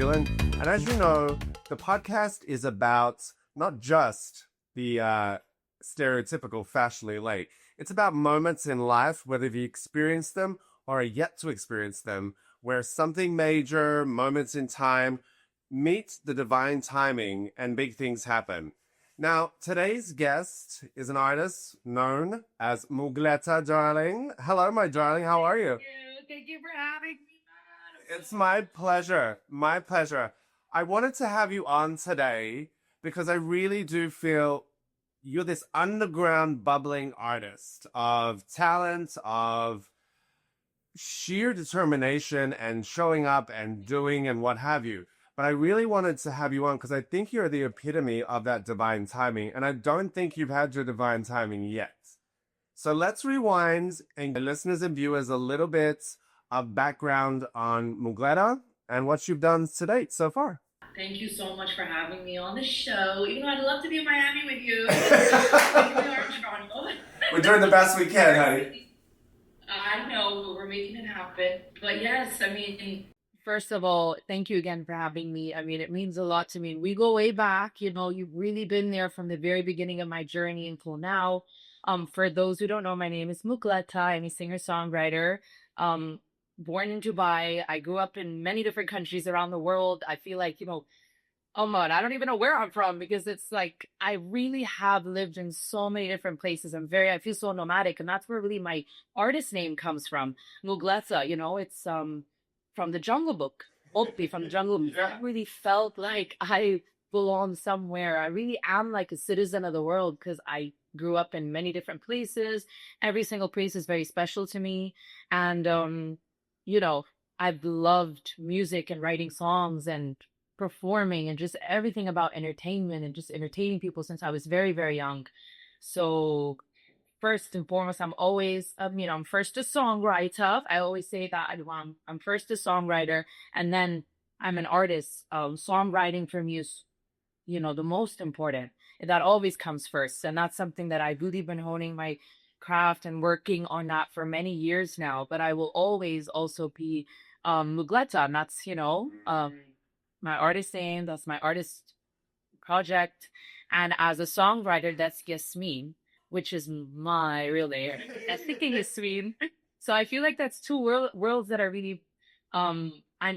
Dylan. And as you know, the podcast is about not just the stereotypical fashionably late. It's about moments in life, whether you experience them or are yet to experience them, where something major, moments in time, meet the divine timing and big things happen. Now, today's guest is an artist known as Mougleta, darling. Hello, my darling. How are you? Thank you for having me. It's my pleasure. My pleasure. I wanted to have you on today because I really do feel you're this underground bubbling artist of talent, of sheer determination and showing up and doing and what have you. But I really wanted to have you on because I think you're the epitome of that divine timing. And I don't think you've had your divine timing yet. So let's rewind and give listeners and viewers a little bit of background on Mougleta and what you've done to date so far. Thank you so much for having me on the show. Even though I'd love to be in Miami with you. We are in Toronto. We're doing the best we can, honey. I know, but we're making it happen. But yes, I mean, first of all, thank you again for having me. I mean, it means a lot to me. We go way back. You know, you've really been there from the very beginning of my journey until now. For those who don't know, my name is Mougleta. I'm a singer-songwriter. Born in Dubai. I grew up in many different countries around the world. I feel like, oh man, I don't even know where I'm from because it's like I really have lived in so many different places. I feel so nomadic, and that's where really my artist name comes from. Mougleta, it's from the Jungle Book. Mowgli from the Jungle Book. Yeah. I really felt like I belong somewhere. I really am like a citizen of the world because I grew up in many different places. Every single place is very special to me. And I've loved music and writing songs and performing and just everything about entertainment and just entertaining people since I was very, very young. So first and foremost, I'm always, I'm first a songwriter. I always say that I'm first a songwriter, and then I'm an artist. Songwriting for me is, the most important. That always comes first. And that's something that I've really been honing my craft and working on that for many years now. But I will always also be Mougleta, and that's, my artist name, that's my artist project. And as a songwriter, that's Yasmin, which is my real name. I'm thinking Yasmin. So I feel like that's two worlds that are really I'm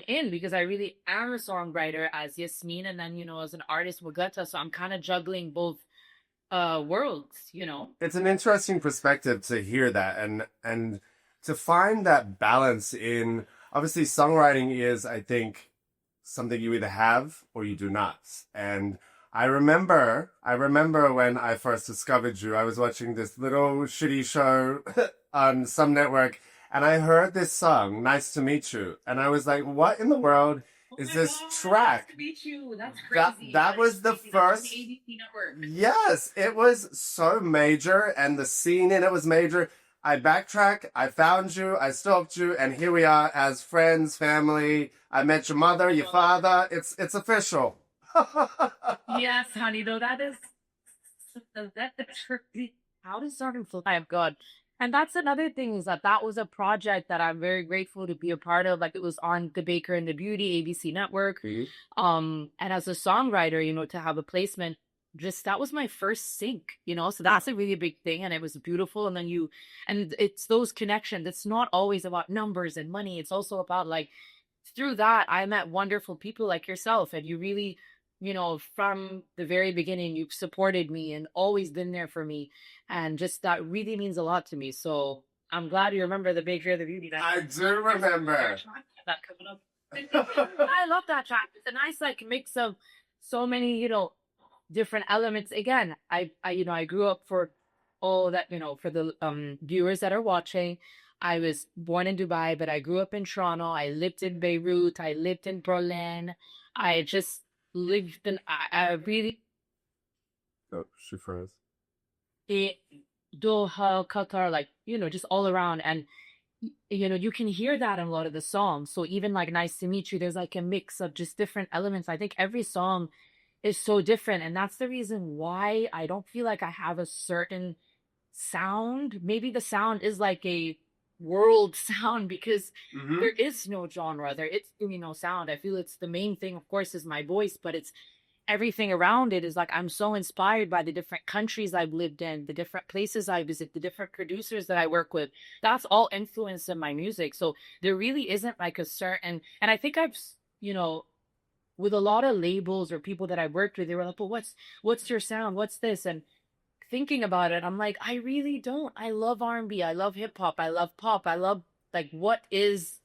in, because I really am a songwriter as Yasmin, and then, as an artist, Mougleta. So I'm kind of juggling both worlds, It's an interesting perspective to hear that and to find that balance in, obviously songwriting is, I think, something you either have or you do not. And I remember when I first discovered you, I was watching this little shitty show on some network, and I heard this song, Nice to Meet You. And I was like, what in the world is this track? Nice to meet you. That's crazy. That was the first. ABC Network. Yes, it was so major, and the scene in it was major. I backtrack, I found you, I stalked you, and here we are as friends, family. I met your mother, your father. It's official. Yes, honey, though that is how does starting fly of God. And that's another thing, is that was a project that I'm very grateful to be a part of. Like, it was on The Baker and the Beauty, ABC Network. Mm-hmm. And as a songwriter, to have a placement, that was my first sync, so that's a really big thing, and it was beautiful. And then and it's those connections. It's not always about numbers and money. It's also about, like, through that, I met wonderful people like yourself, and you really, from the very beginning, you've supported me and always been there for me. And just that really means a lot to me. So I'm glad you remember The Baker of the Beauty. I do remember. That coming up. I love that track. It's a nice, like, mix of so many, different elements. Again, I grew up, for all that, for the viewers that are watching, I was born in Dubai, but I grew up in Toronto. I lived in Beirut. I lived in Berlin. I just lived in, I really, Oh, she froze. Doha, Qatar, like, just all around. And, you can hear that in a lot of the songs. So even like Nice to Meet You, there's like a mix of just different elements. I think every song is so different. And that's the reason why I don't feel like I have a certain sound. Maybe the sound is like a world sound because Hmm. there is no genre. There is really no sound. I feel it's the main thing, of course, is my voice, but it's everything around it is like I'm so inspired by the different countries I've lived in, the different places I visit, the different producers that I work with. That's all influence in my music. So there really isn't like a certain, and I think you know, with a lot of labels or people that I worked with, they were like, "Well, what's your sound? What's this?" And thinking about it, I'm like, I really don't. I love R&B. I love hip hop. I love pop. I love like what is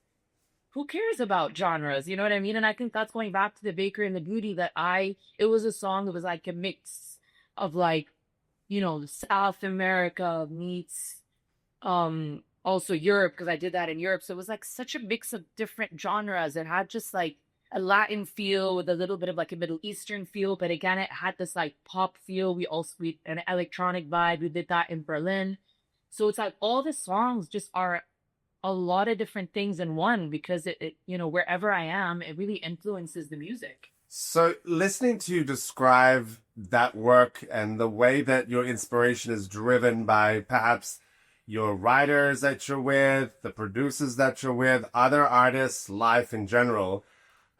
who cares about genres? You know what I mean? And I think that's going back to the Baker and the Beauty that it was a song that was like a mix of like, South America meets also Europe because I did that in Europe. So it was like such a mix of different genres. It had just like a Latin feel with a little bit of like a Middle Eastern feel, but again, it had this like pop feel. We an electronic vibe. We did that in Berlin. So it's like all the songs just are a lot of different things in one because wherever I am, it really influences the music. So, listening to you describe that work and the way that your inspiration is driven by perhaps your writers that you're with, the producers that you're with, other artists, life in general,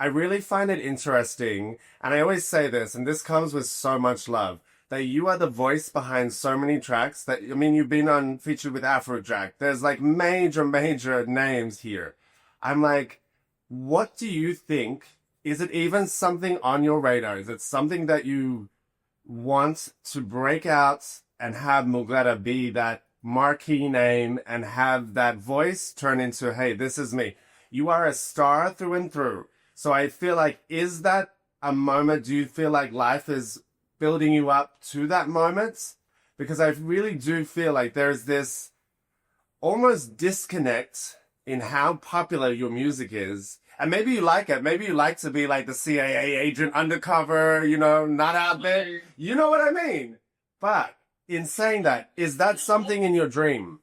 I really find it interesting. And I always say this, and this comes with so much love, that you are the voice behind so many tracks that, I mean, you've been on featured with Afrojack. There's like major, major names here. I'm like, what do you think? Is it even something on your radar? Is it something that you want to break out and have Mougleta be that marquee name and have that voice turn into, hey, this is me? You are a star through and through. So I feel like, is that a moment? Do you feel like life is building you up to that moment? Because I really do feel like there's this almost disconnect in how popular your music is. And maybe you like it. Maybe you like to be like the CIA agent undercover, not out there. You know what I mean? But in saying that, is that something in your dream?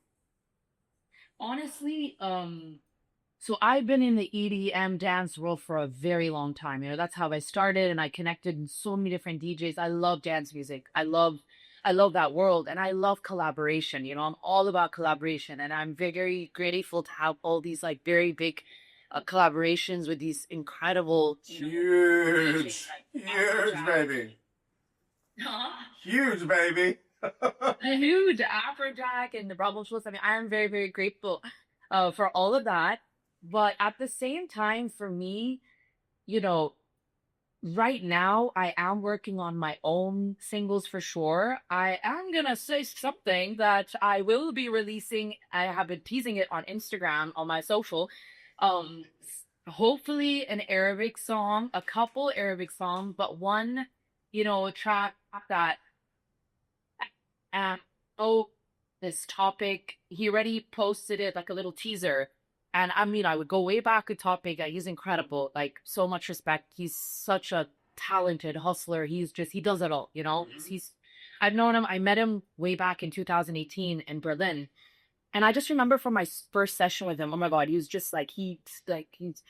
Honestly, so I've been in the EDM dance world for a very long time. That's how I started and I connected with so many different DJs. I love dance music. I love that world and I love collaboration. I'm all about collaboration and I'm very grateful to have all these like very big collaborations with these incredible, Huge, like huge, Afrojack. baby. Huh? Huge, baby. A huge Afrojack and the Bravo Schultz. I mean, I am very, very grateful for all of that. But at the same time, for me, you know, right now I am working on my own singles for sure. I am gonna say something that I will be releasing. I have been teasing it on Instagram on my social. Hopefully an Arabic song, a couple Arabic songs, but one, track that um oh this topic. He already posted it like a little teaser. And I mean, I would go way back with Topic. He's incredible. Like, so much respect. He's such a talented hustler. He does it all, I've known him. I met him way back in 2018 in Berlin. And I just remember from my first session with him, oh my God, he was just he's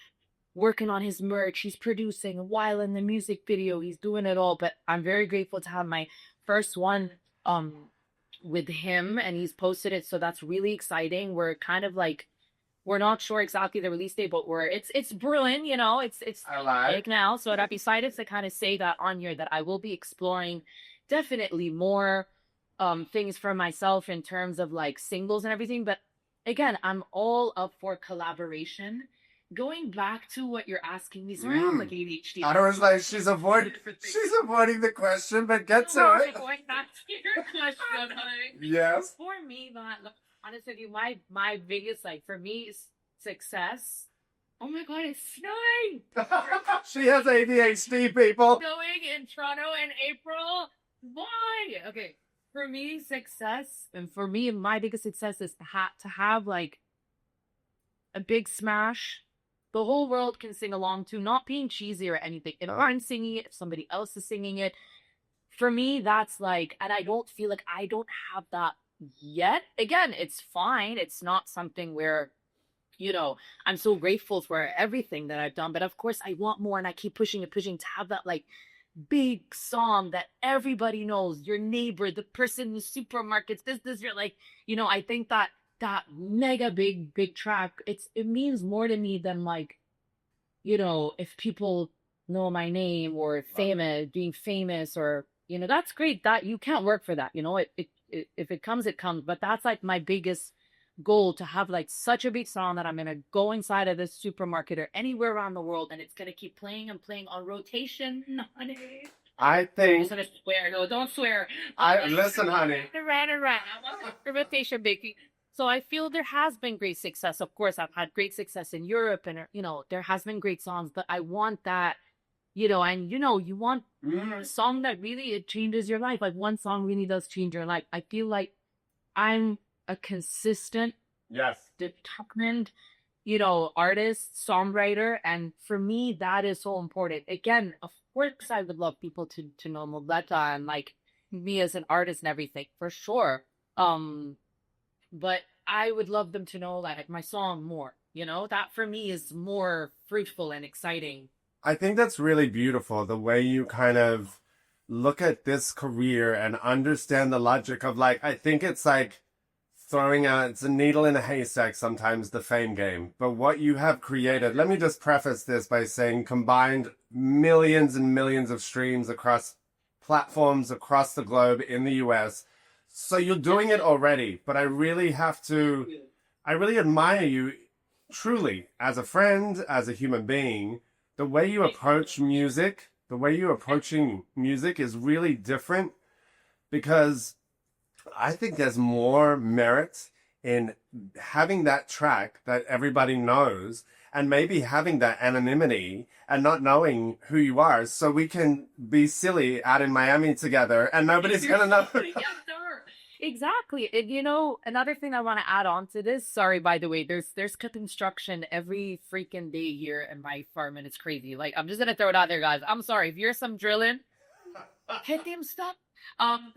working on his merch. He's producing while in the music video. He's doing it all. But I'm very grateful to have my first one, with him and he's posted it. So that's really exciting. We're kind of like, we're not sure exactly the release date, but it's Berlin, it's I like. big now. So I'm excited to kind of say that on here that I will be exploring definitely more things for myself in terms of like singles and everything. But again, I'm all up for collaboration. Going back to what you're asking me, sorry, I have like ADHD. I was like, she's avoiding the question, but get to No, it. going back to your question, honey. Yes. For me, look, honest with you, my biggest like for me is success. Oh my God, it's snowing! She has ADHD, people. Snowing in Toronto in April. Why? Okay, for me, success, and for me, my biggest success is to have like a big smash. The whole world can sing along to, not being cheesy or anything. If I'm singing it, if somebody else is singing it, for me, that's like, and I don't feel like I don't have that yet. Again, it's fine. It's not something where, I'm so grateful for everything that I've done. But of course, I want more and I keep pushing and pushing to have that, like, big song that everybody knows, your neighbor, the person in the supermarkets, this, you're like, I think that that mega big track, it means more to me than like, if people know my name or famous, being famous, or, that's great that you can't work for that. If it comes, it comes. But that's like my biggest goal, to have like such a big song that I'm going to go inside of this supermarket or anywhere around the world and it's going to keep playing and playing on rotation, honey. I I'm think gonna swear. No, don't swear. I listen, honey. Right, right. I want the rotation baking. So I feel there has been great success. Of course, I've had great success in Europe, and there has been great songs. But I want that, and you want a song that really it changes your life. Like one song really does change your life. I feel like I'm a consistent, Yes. determined, artist, songwriter. And for me, that is so important. Again, of course, I would love people to know Mougleta and like me as an artist and everything, for sure. Um, but I would love them to know like my song more. That for me is more fruitful and exciting. I think that's really beautiful, the way you kind of look at this career and understand the logic of like, I think it's like throwing out, it's a needle in a haystack sometimes, the fame game. But what you have created, let me just preface this by saying combined millions and millions of streams across platforms across the globe in the US. So you're doing it already, but I really admire you truly as a friend, as a human being. The way you approach music, the way you're approaching music is really different, because I think there's more merit in having that track that everybody knows and maybe having that anonymity and not knowing who you are, so we can be silly out in Miami together and nobody's going to know. Exactly. And another thing I want to add on to this, sorry, by the way, there's construction every freaking day here in my farm and it's crazy. Like, I'm just gonna throw it out there, guys. I'm sorry. If you're some drilling, hit them stop.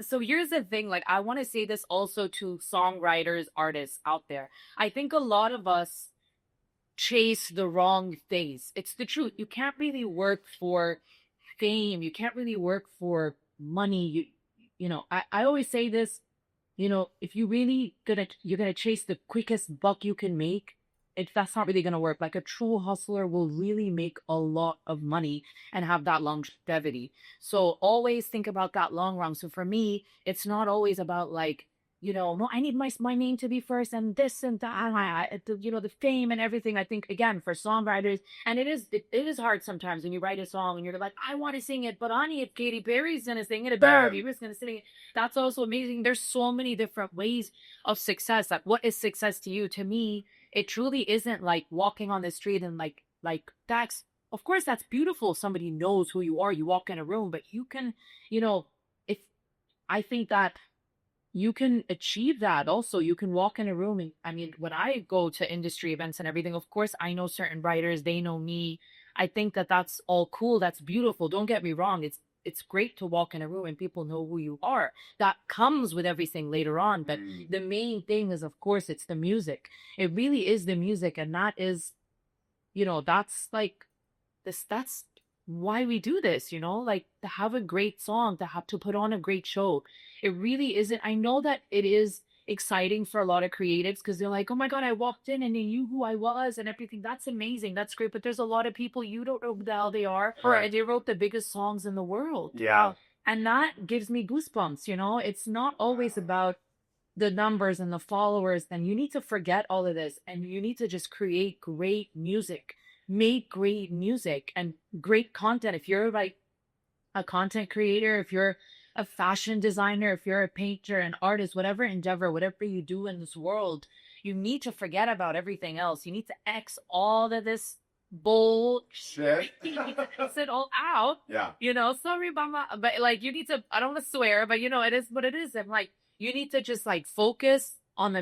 So here's the thing, like I want to say this also to songwriters, artists out there. I think a lot of us chase the wrong things. It's the truth. You can't really work for fame. You can't really work for money. I always say this, if you really you're gonna chase the quickest buck you can make, that's not really gonna work. Like a true hustler will really make a lot of money and have that longevity. So always think about that long run. So for me, it's not always about like, no, I need my name to be first and this and that, the fame and everything. I think again for songwriters, and it is hard sometimes when you write a song and you're like, I want to sing it, but honey, if Katy Perry's gonna sing it, if Bieber's gonna sing it, that's also amazing. There's so many different ways of success. Like, what is success to you? To me, it truly isn't like walking on the street and like that's, of course that's beautiful. Somebody knows who you are. You walk in a room, but you can, if I think that you can achieve that also. You can walk in a room and I mean, when I go to industry events and everything, of course I know certain writers, they know me. I think that that's all cool. That's beautiful. Don't get me wrong. It's great to walk in a room and people know who you are. That comes with everything later on. But the main thing is, of course, it's the music. It really is the music. And that is, that's like this, that's why we do this, like to have a great song, to put on a great show. It really isn't. I know that it is exciting for a lot of creatives because they're like, oh my God, I walked in and they knew who I was and everything. That's amazing. That's great. But there's a lot of people you don't know who the hell they are, or they wrote the biggest songs in the world. Yeah. And that gives me goosebumps, It's not always about the numbers and the followers. Then you need to forget all of this and you need to just create great music. Make great music and great content. If you're like a content creator, if you're a fashion designer, if you're a painter, an artist, whatever endeavor, whatever you do in this world, you need to forget about everything else. You need to X all of this bullshit. X it all out. Yeah. Sorry, mama, but like you need to, I don't want to swear, but it is what it is. And like, you need to just like focus on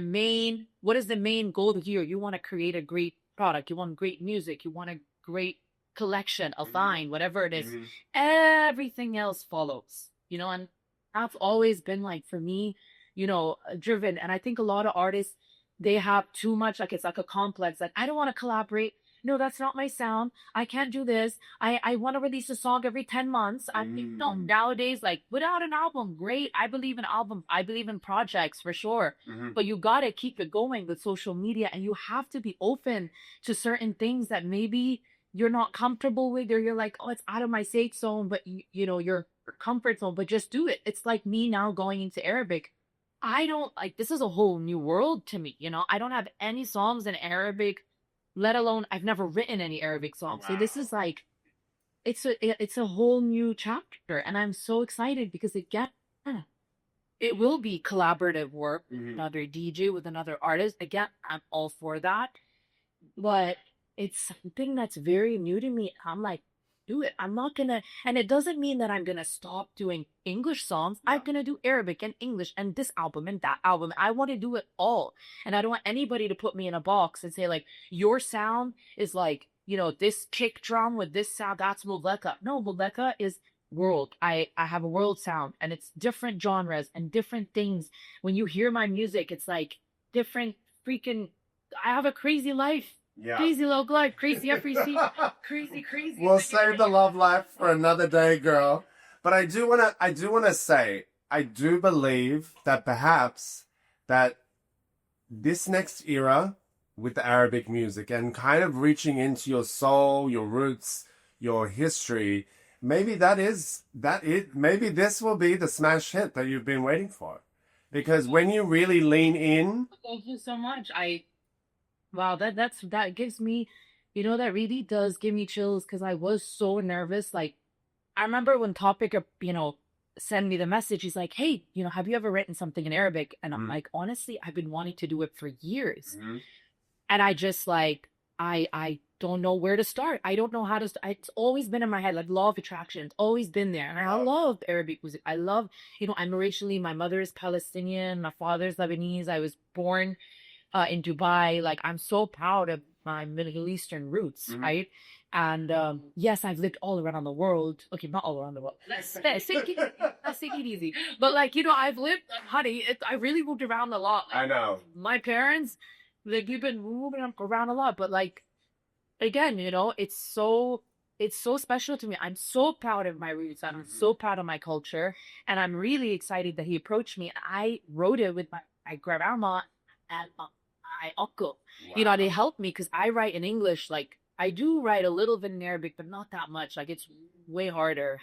what is the main goal here? You want to create a great product. You want great music. You want a great collection, a line, whatever it is. Everything else follows, and I've always been like, for me, driven. And I think a lot of artists, they have too much, like it's like a complex. Like, I don't want to collaborate. no, that's not my sound. I can't do this. I want to release a song every 10 months. I think no, nowadays, like without an album, great. I believe in albums. I believe in projects for sure. But you got to keep it going with social media, and you have to be open to certain things that maybe you're not comfortable with, or you're like, oh, it's out of my safe zone, but you know, your comfort zone, but just do it. It's like me now going into Arabic. I don't like, this is a whole new world to me, you know. I don't have any songs in Arabic, let alone I've never written any Arabic songs. So this is like, it's a whole new chapter, and I'm so excited because again, it will be collaborative work with another DJ, with another artist. Again, I'm all for that, but it's something that's very new to me. I'm like, do it. I'm not gonna, and it doesn't mean that I'm gonna stop doing English songs. I'm gonna do Arabic and English and this album and that album. I want to do it all. And I don't want anybody to put me in a box and say, like, your sound is like, you know, this kick drum with this sound, that's Mougleta. No, Mougleta is world. I have a world sound, and it's different genres and different things. When you hear my music, it's like different freaking, I have a crazy life. Yeah. Crazy love life, crazy FEC, crazy. We'll save the love life for another day, girl. But I do wanna say, I do believe that perhaps that this next era with the Arabic music and kind of reaching into your soul, your roots, your history, maybe maybe this will be the smash hit that you've been waiting for. Because when you really lean in. Thank you so much. Wow, that gives me, you know, that really does give me chills, because I was so nervous. Like, I remember when Topic, you know, sent me the message. He's like, hey, you know, have you ever written something in Arabic? And I'm like, honestly, I've been wanting to do it for years. And I just like, I don't know where to start. I don't know how to start. It's always been in my head, like law of attraction. It's always been there. And I love Arabic music. I love, you know, I'm racially, my mother is Palestinian, my father's Lebanese. I was born in Dubai. Like, I'm so proud of my Middle Eastern roots, right? And yes, I've lived all around the world. Okay, not all around the world. Let's take it easy. But like, you know, I've lived, honey, I really moved around a lot. Like, I know. My parents, like, we've been moving around a lot. But like, again, you know, it's so special to me. I'm so proud of my roots. I'm so proud of my culture. And I'm really excited that he approached me. I wrote it with my grandma and my uncle. Wow. You know, they helped me because I write in English. Like, I do write a little bit in Arabic, but not that much. Like, it's way harder,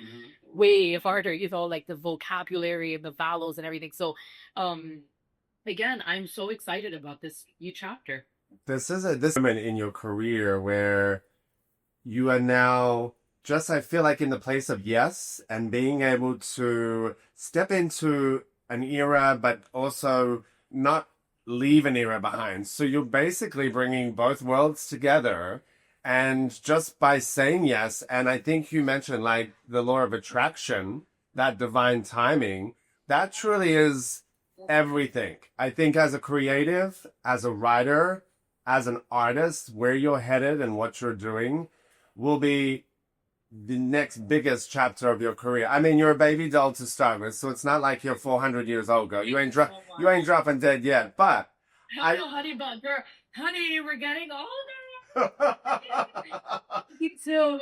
way harder, you know, like the vocabulary and the vowels and everything. So, again, I'm so excited about this new chapter. This moment in your career where you are now just, I feel like, in the place of yes, and being able to step into an era, but also not leave an era behind. So you're basically bringing both worlds together, and just by saying yes, and I think you mentioned like the law of attraction, that divine timing, that truly is everything. I think as a creative, as a writer, as an artist, where you're headed and what you're doing will be the next biggest chapter of your career. I mean, you're a baby doll to start with, so it's not like you're 400 years old, girl. You ain't dropping dead yet, but honey, but girl, honey, we're getting older. So,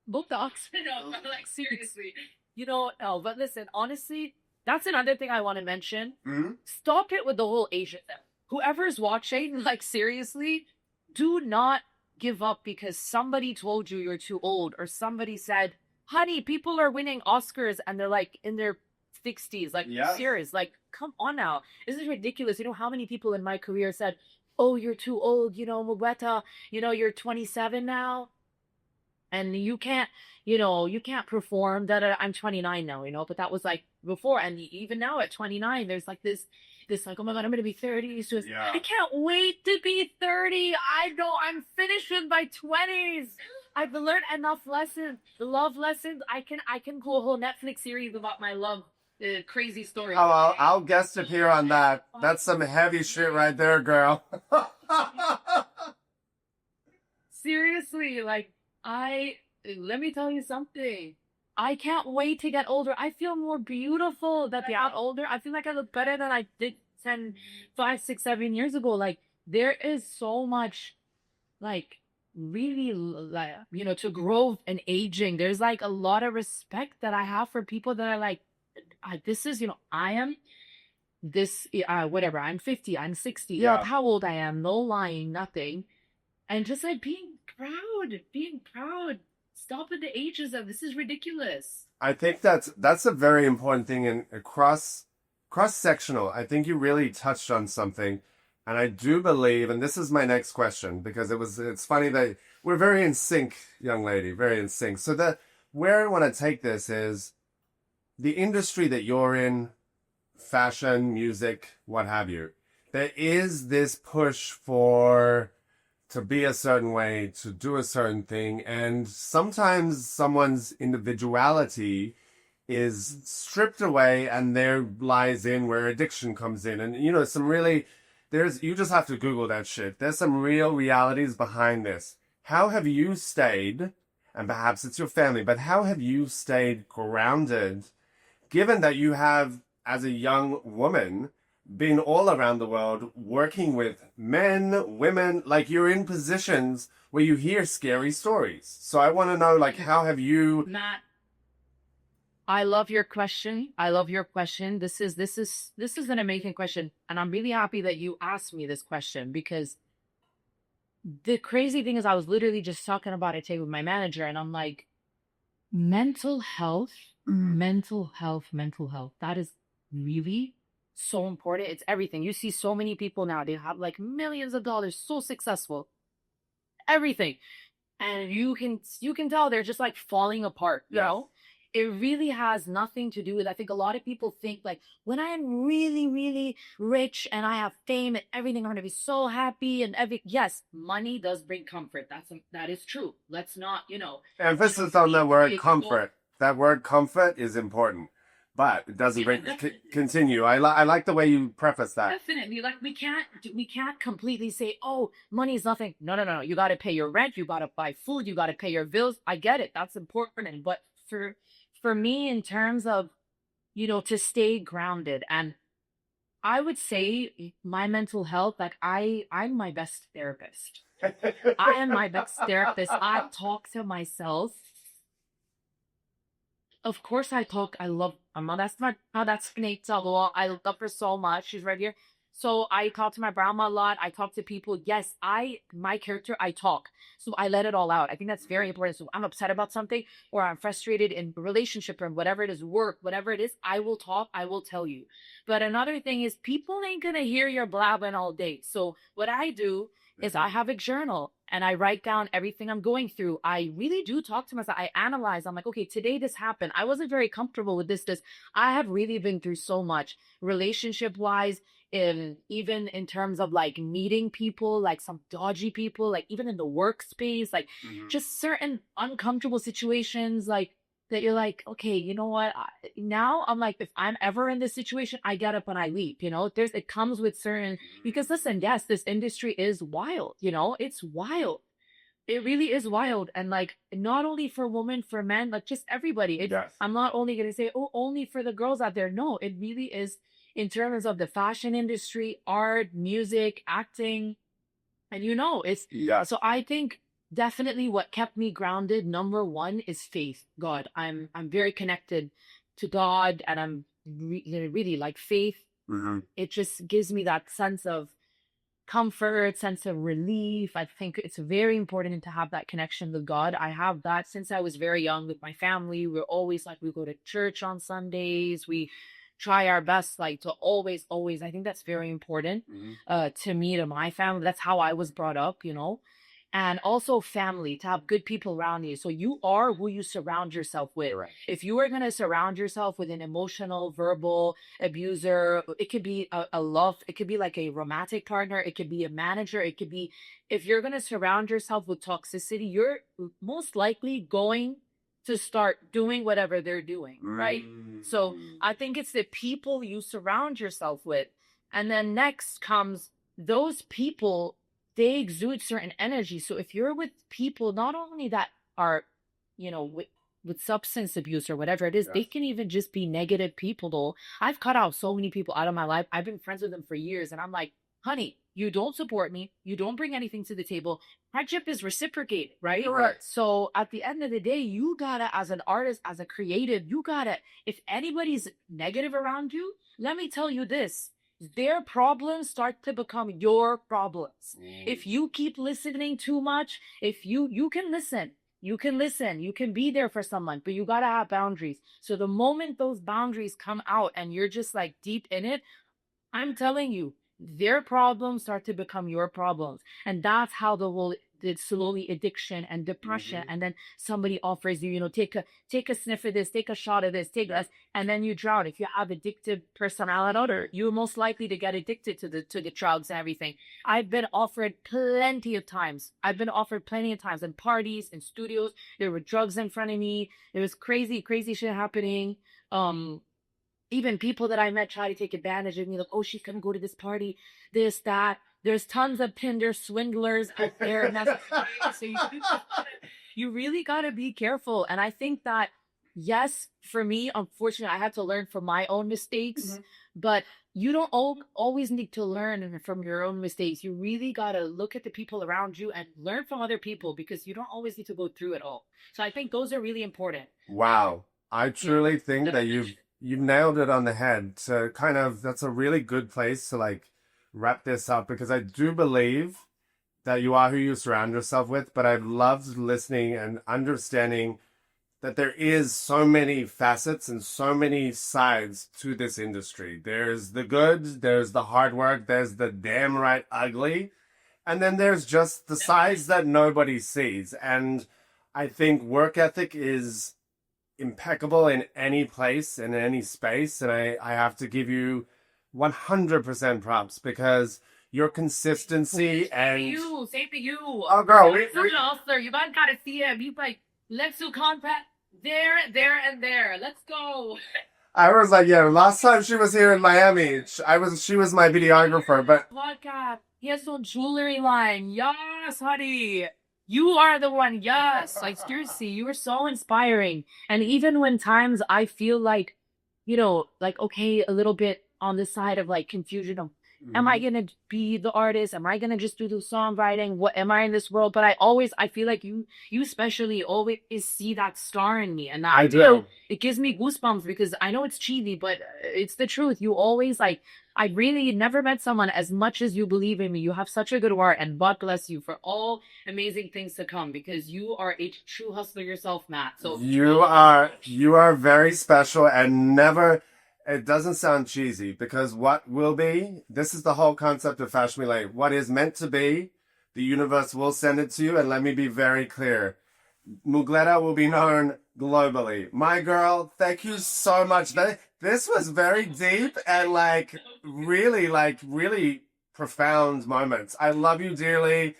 both dogs. No, but like, seriously, you know. No, but listen, honestly, that's another thing I want to mention. Stop it with the whole Asian thing. Whoever's watching, like, seriously, do not give up because somebody told you you're too old, or somebody said, honey, people are winning Oscars and they're like in their 60s. Like, serious, like, come on now. This is ridiculous. You know how many people in my career said, oh, you're too old, you know, Mougleta, you know, you're 27 now and you can't, you know, you can't perform. I'm 29 now, you know, but that was like before. And even now at 29, there's like this like, oh my God, I'm going to be 30. So I can't wait to be 30. I know I'm finished with my 20s. I've learned enough lessons, the love lessons. I can go a whole Netflix series about my love crazy story. Oh, I'll guest appear on that. That's some heavy shit right there, girl. Seriously, like, let me tell you something. I can't wait to get older. I feel more beautiful that I got older. I feel like I look better than I did 10, 5, 6, 7 years ago. Like, there is so much, like, really like, to growth and aging. There's like a lot of respect that I have for people that are like, this is, I am this, whatever, I'm 50, I'm 60, Yeah. how old I am, no lying, nothing. And just like being proud. Stop at the ageism. This is ridiculous. I think that's a very important thing in cross sectional. I think you really touched on something, and I do believe, and this is my next question because it's funny that we're very in sync, young lady, very in sync. So the where I want to take this is the industry that you're in, fashion, music, what have you. There is this push for to be a certain way, to do a certain thing. And sometimes someone's individuality is stripped away and there lies in where addiction comes in. And, some really, you just have to Google that shit. There's some real realities behind this. How have you stayed, and perhaps it's your family, but how have you stayed grounded, given that you have, as a young woman, been all around the world working with men, women, like you're in positions where you hear scary stories. So I want to know, like, how have you... Matt, I love your question. I love your question. This is an amazing question. And I'm really happy that you asked me this question, because the crazy thing is I was literally just talking about it today with my manager, and I'm like, mental health, mental health. That is really so important. It's everything. You see so many people now, they have like millions of dollars, so successful, everything. And you can tell they're just like falling apart, you know? It really has nothing to do with, I think a lot of people think like, when I am really, really rich and I have fame and everything, I'm going to be so happy and yes, money does bring comfort. That is true. Let's not, Emphasis on the word comfort. That word comfort is important. But it doesn't bring... Continue. I like the way you preface that. Definitely. Like we can't completely say, oh, money is nothing. No. You got to pay your rent. You got to buy food. You got to pay your bills. I get it. That's important. But for me, in terms of, to stay grounded, and I would say my mental health, like I'm my best therapist. I am my best therapist. I talk to myself. Of course I talk. I love Amma. That's Nate Salo. I love her so much. She's right here. So I talk to my grandma a lot. I talk to people. Yes, my character, I talk. So I let it all out. I think that's very important. So I'm upset about something, or I'm frustrated in a relationship, or whatever it is, work, whatever it is, I will talk. I will tell you. But another thing is, people ain't going to hear your blabbing all day. So what I do is I have a journal and I write down everything I'm going through. I really do talk to myself. I analyze. I'm like, okay, today this happened. I wasn't very comfortable with this. I have really been through so much relationship wise, even in terms of like meeting people, like some dodgy people, like even in the workspace, like just certain uncomfortable situations, like that you're like, okay, you know what? Now I'm like, if I'm ever in this situation, I get up and I leave, it comes with certain, because listen, yes, this industry is wild, it's wild. It really is wild. And like, not only for women, for men, like just everybody. I'm not only going to say, oh, only for the girls out there. No, it really is in terms of the fashion industry, art, music, acting. And so I think definitely what kept me grounded, number one, is faith. God. I'm very connected to God, and I'm really like faith. It just gives me that sense of comfort, sense of relief. I think it's very important to have that connection with God. I have that since I was very young with my family. We're always like, we go to church on Sundays. We try our best, like to always, I think that's very important to me, to my family. That's how I was brought up, and also family, to have good people around you. So you are who you surround yourself with. Right. If you are going to surround yourself with an emotional, verbal abuser, it could be a love, it could be like a romantic partner, it could be a manager, it could be, if you're going to surround yourself with toxicity, you're most likely going to start doing whatever they're doing, right? So I think it's the people you surround yourself with. And then next comes those people, they exude certain energy. So if you're with people, not only that are, with substance abuse or whatever it is, they can even just be negative people though. I've cut out so many people out of my life. I've been friends with them for years, and I'm like, honey, You don't support me. You don't bring anything to the table. Friendship is reciprocated, right? Right. So at the end of the day, you gotta, as an artist, as a creative, you gotta, if anybody's negative around you, let me tell you this. Their problems start to become your problems. If you keep listening too much, if you can listen, you can listen, you can be there for someone, but you gotta have boundaries. So the moment those boundaries come out and you're just like deep in it, I'm telling you, their problems start to become your problems. And that's how the slowly addiction and depression. And then somebody offers you, take a sniff of this, take a shot of this, take this, and then you drown. If you have addictive personality disorder, you're most likely to get addicted to the drugs and everything. I've been offered plenty of times. In parties, in studios. There were drugs in front of me. There was crazy, crazy shit happening. Even people that I met try to take advantage of me, like, oh, she's gonna go to this party, this, that. There's tons of Tinder swindlers out there. And so you really gotta be careful. And I think that, yes, for me, unfortunately, I had to learn from my own mistakes, but you don't always need to learn from your own mistakes. You really gotta look at the people around you and learn from other people, because you don't always need to go through it all. So I think those are really important. Wow. I truly think that you've nailed it on the head. So that's a really good place to like wrap this up, because I do believe that you are who you surround yourself with, but I've loved listening and understanding that there is so many facets and so many sides to this industry. There's the good, there's the hard work, there's the damn right ugly, and then there's just the sides that nobody sees. And I think work ethic is impeccable in any place, in any space, and I have to give you 100% props, because your consistency and Same to you. Oh, girl, we Sir, you guys gotta see him. He's like, let's do contact there, and there. Let's go. I was like, yeah, last time she was here in Miami, she was my videographer, but Podcast. He has no jewelry line. Yes, honey. You are the one. Yes. Like, seriously, you were so inspiring. And even when times I feel like, like, okay, a little bit on the side of like confusion of, am I gonna be the artist? Am I gonna just do the songwriting? What am I in this world? But I feel like you especially always see that star in me, and I do. It gives me goosebumps, because I know it's cheesy, but it's the truth. You always like, I really never met someone as much as you believe in me. You have such a good heart, and God bless you for all amazing things to come, because you are a true hustler yourself, Matt. So you are very special, and never. It doesn't sound cheesy, because what will be, this is the whole concept of Fashion Relay. What is meant to be, the universe will send it to you. And let me be very clear. Mougleta will be known globally. My girl, thank you so much. This was very deep and really profound moments. I love you dearly.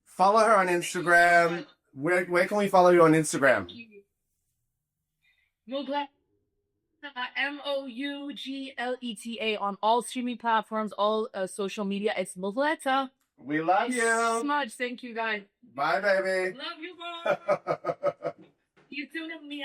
Follow her on Instagram. Where can we follow you on Instagram? Mougleta. Mougleta on all streaming platforms, all social media. It's Mougleta. We love you so much. Thank you, guys. Bye, baby. Love you, both. You too, me.